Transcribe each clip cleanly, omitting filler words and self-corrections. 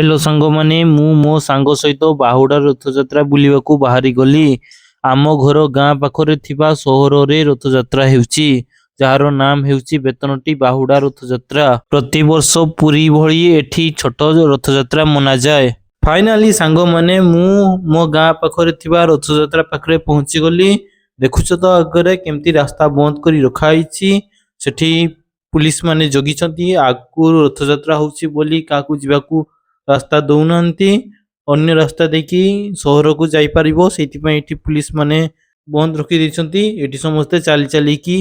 Hello सांग माने मु मो सांग सहित बाहुडा रथयात्रा बुलिबाकू बाहरी गली। आम घर गाँ पाखरे थिबा सहर रे रथयात्रा हेउची, जार नाम हेउची बेतनटी बाहुडा रथयात्रा। प्रति वर्ष पुरी भली एठी छोट रथयात्रा मना जाए। फाइनाली सांग माने मु मो गाँ पाखरे थिबा रथयात्रा पाखरे पहुंची गली। देखुछ तो आगरे केमती रास्ता बंद करी रखा आइछि। सेठी पुलिस माने जगिछंती आगु रथयात्रा होउची बोली काकू जिबाकू रास्ता दौनांती। अन्य रास्ता देखी सहर को जाई परिबो, सेथिपई एठी पुलिस माने बंद रखी दैछंती। एठी समस्ते चाली चाली की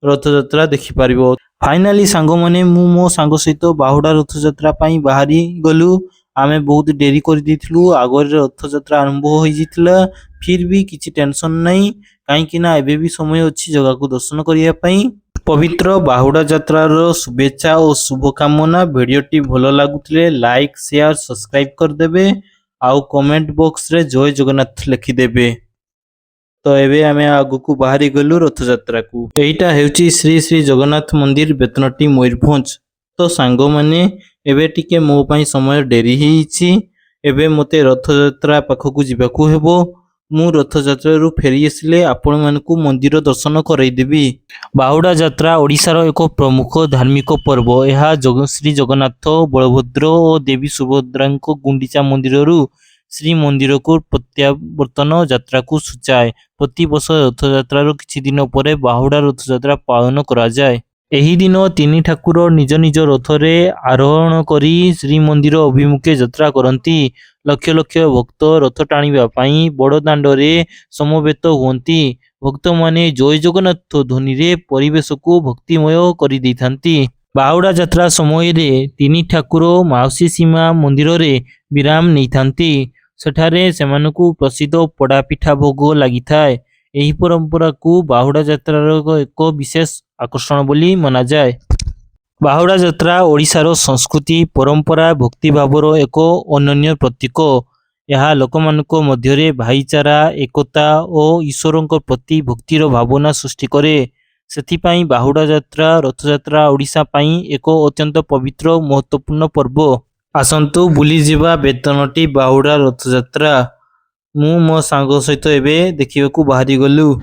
रथयात्रा देखि परिबो। फाइनाली सांग माने मु मो सांग सहित बाहुडा रथयात्रा पई बाहरी गलु। आमे बहुत डेरी कर दिथिलु, आगर रथयात्रा आरंभ होई जितला। फिर भी किछि टेंशन नहीं, काहे कि ना एबे भी समय अछि जगह को दर्शन करिया पई। पवित्र बाहुडा यात्रार शुभेच्छा और शुभकामना। वीडियोटी भलो लागुथिले लाइक शेयर सब्सक्राइब कर देबे, आउ कमेंट बॉक्स रे जय जगन्नाथ लिखि देबे। तो एबे आमे आगु को बाहरी गलु रथयात्रा को। एइटा हेउची श्री श्री जगन्नाथ मंदिर बेतनटी मयूरभंज। तो सांग माने एबे टिके मो पई समय डेरी हिची। एबे मते रथयात्रा पाखकू जिबाकू हेबो। मु रथयात्रा रु फेरी आसिले आपण मानकू मंदिर दर्शन कराई देबी। बाहुडा यात्रा ओडिशार एक प्रमुख धार्मिक पर्व। यह श्री जगन्नाथ बलभद्र और देवी सुभद्रा गुंडीचा मंदिर श्री मंदिर को प्रत्यावर्तन यात्रा को सूचाए। प्रति वर्ष रथयात्रा किछि दिन पर बाहुडा रथयात्रा पालन करा जाए। एही दिन तीन ठाकुर निज निज रथरे आरोहण करी श्रीमंदिर अभिमुखे यात्रा करती। लक्ष लक्ष भक्त रथ टाणिबा पई बड़ दांडरे समवेत हुअंती। भक्त माने जय जगन्नाथ ध्वनि रे परिवेश को भक्तिमय करी दैथांती। बाहुडा यात्रा समय रे तीन ठाकुर माउसी सीमा मंदिर रे विराम नैथांती। सेठारे सेमानकू प्रसिद्ध पड़ा पिठा भोग लागिथाए। एही परंपरा को बाहुडा यात्रार एक विशेष आकर्षण बोली मना जाए। बाहुडा यात्रा ओडिशार संस्कृति परंपरा भक्ति भावर एक अनन्य प्रतीक। यह लोकमानक मध्यरे भाईचारा एकता और ईश्वरଙ୍କ प्रति भक्तिर भावना सृष्टि करे। सेथिपाई बाहुडा यात्रा रथयात्रा ओडिशा पाई एक अत्यंत पवित्र महत्वपूर्ण पर्व। आसंतु बुली जिबा बेतनटी बाहुडा रथयात्रा। मु मो सांग सहित एबे देखिबाकू बाहरी गलु।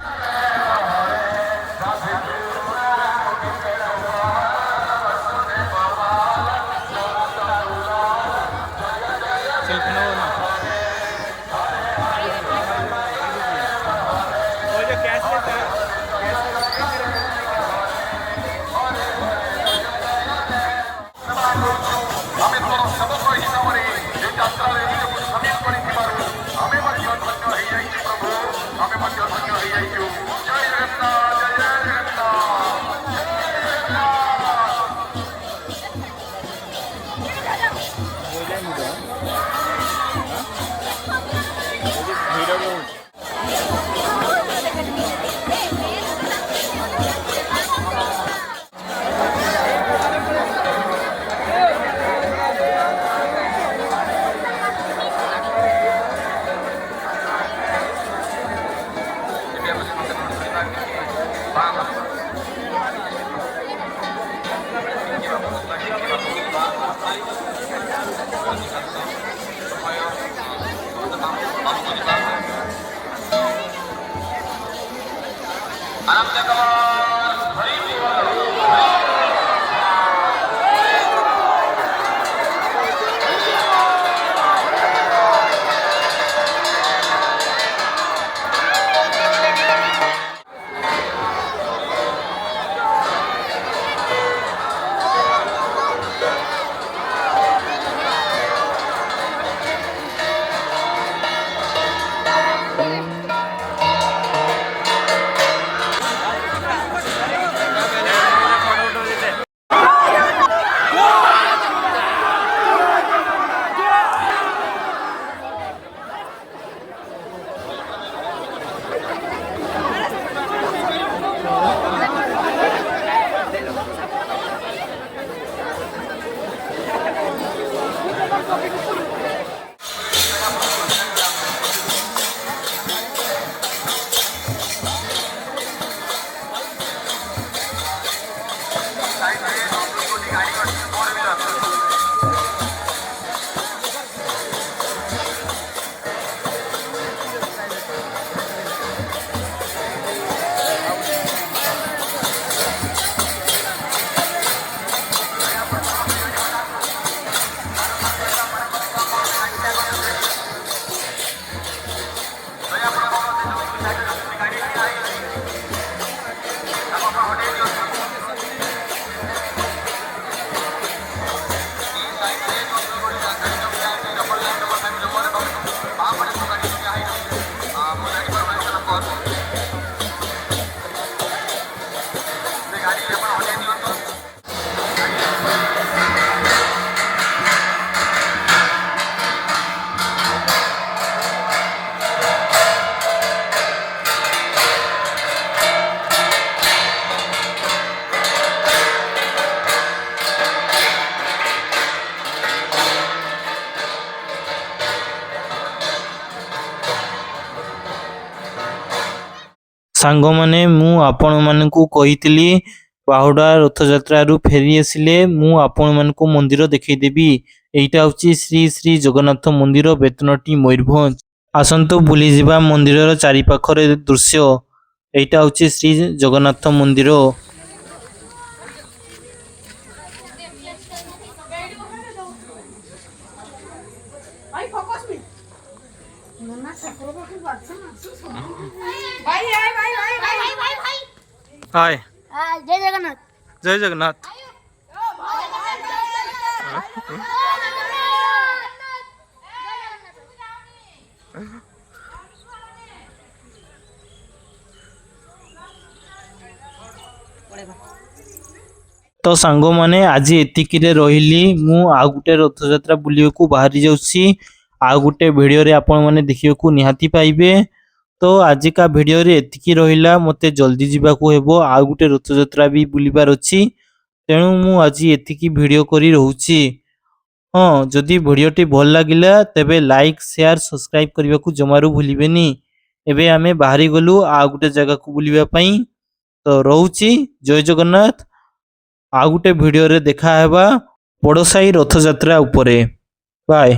ସାଙ୍ଗମାନେ ମୁଁ ଆପଣମାନଙ୍କୁ କହିଥିଲି ବାହୁଡ଼ା ରଥଯାତ୍ରାରୁ ଫେରି ଆସିଲେ ମୁଁ ଆପଣମାନଙ୍କୁ ମନ୍ଦିର ଦେଖେଇଦେବି। ଏଇଟା ହେଉଛି ଶ୍ରୀ ଶ୍ରୀ ଜଗନ୍ନାଥ ମନ୍ଦିର ବେତନଟି ମୟୂରଭଞ୍ଜ। ଆସନ୍ତୁ ବୁଲିଯିବା ମନ୍ଦିରର ଚାରିପାଖରେ ଦୃଶ୍ୟ। ଏଇଟା ହେଉଛି ଶ୍ରୀ ଜଗନ୍ନାଥ ମନ୍ଦିର। हाय जय जगन्नाथ। जय जगन्नाथ। तो सांग मैंने आज एतिकिरे रही मु आउ गुटे रथयात्रा बुलियाकू बाहरी जाऊँगी। आउ गुटे भिडियो रे आपण माने देखिबाकू निहाती पाइबे। तो आजिका भिडियो रे एतिकी रहिला मते जल्दी जीवाकू हेबो आउ गुटे रथयात्रा भी बुलिबार अछि। तेणु मु आज एतिकी भिडियो करी रहूची। हाँ जदि भिडियोटी भल लागिला तेबे लाइक शेयर सब्सक्राइब करने को जमारू भूलिबेनी। एबे आमे बाहरी गलु आ गुटे जगह को बुलिबा पई। तो रहूची जय जगन्नाथ। आ गुटे भिडियो रे देखा हेबा बड़साई रथयात्रा उपरे। बाय।